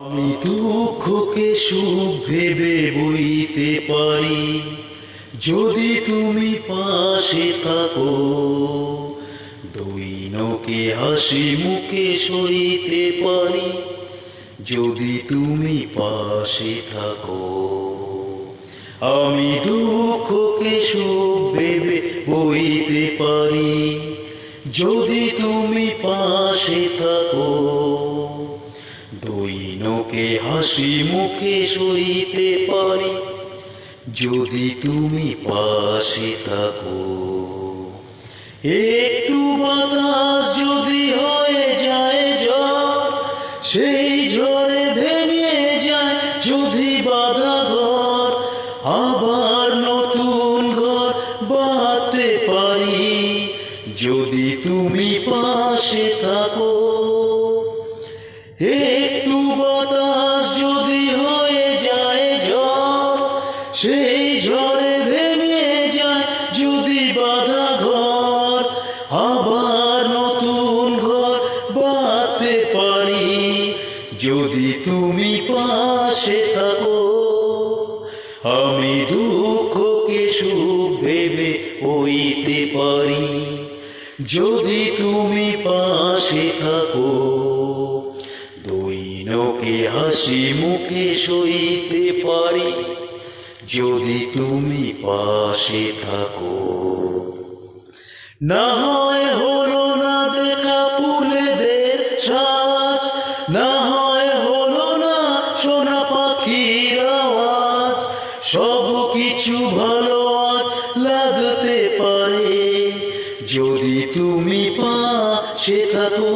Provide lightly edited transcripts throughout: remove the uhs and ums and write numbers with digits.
আমি দুঃখকে সুখ ভেবে বইতে পারি যদি তুমি পাশে থাকো। দৈনকে হাসি মুখে সইতে পারি যদি তুমি পাশে থাকো। আমি দুঃখকে সুখ ভেবে বইতে পারি যদি তুমি পাশে থাকো। দৈনকে হাসি মুখে সইতে পারি যদি তুমি পাশে থাকো। একটু বাতাস যদি হয়ে যায় ঝড়, সেই ঝড়ে ভেঙে যায় যদি বাঁধা ঘর, আবার নতুন ঘর বাঁধতে পারি যদি তুমি পাশে থাকো। একটু বাতাস যদি হয়ে যায় ঝড়, সেই ঝড়ে ভেঙে যায় যদি বাঁধা ঘর, আবার নতুন ঘর বাঁধতে পারি যদি তুমি পাশে থাকো। আমি দুঃখকে সুখ ভেবে বইতে পারি যদি তুমি পাশে থাকো। দৈনকে হাসি মুখে সইতে পারি যদি তুমি পাশে থাকো। না হয় হলো না দেখা ফুলেদের সাজ, না হয় হলো না শোনা পাখির আওয়াজ, সব কিছু ভালো আজ লাগতে পারে যদি তুমি পাশে থাকো।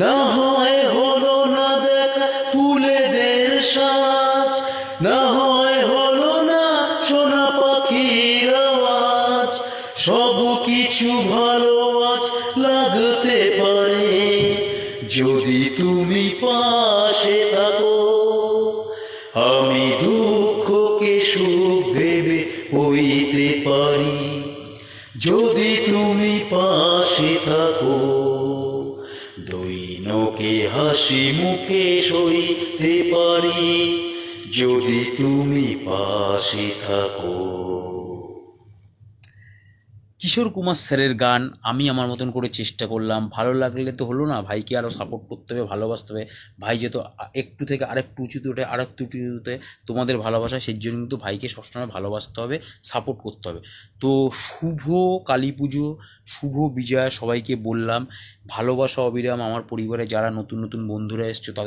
না হয় হলো না দেখা ফুলেদের সাজ, না হয় হলো না শোনা পাখির আওয়াজ, সব কিছু ভালো আজ লাগতে পারে যদি তুমি পাশে থাকো। আমি দুঃখকে সুখ ভেবে বইতে পারি যদি তুমি পাশে থাকো। দৈনকে হাসি মুখে সইতে পারি যদি তুমি পাশে থাকো। কিশোর কুমার স্যারের গান আমি আমার মতন করে চেষ্টা করলাম। ভালো লাগলে তো হলো না, ভাইকে আরও সাপোর্ট করতে হবে, ভালোবাসতে হবে। ভাই যেহেতু একটু থেকে আরেকটু উঁচুতে ওঠে, আরেকটু উঁচুতে, তোমাদের ভালোবাসা, সেই জন্য কিন্তু ভাইকে সবসময় ভালোবাসতে হবে, সাপোর্ট করতে হবে। তো শুভ কালী পুজো, শুভ বিজয়া সবাইকে বললাম। ভালোবাসা অবিরাম। আমার পরিবারে যারা নতুন নতুন বন্ধুরা এসছো তাদের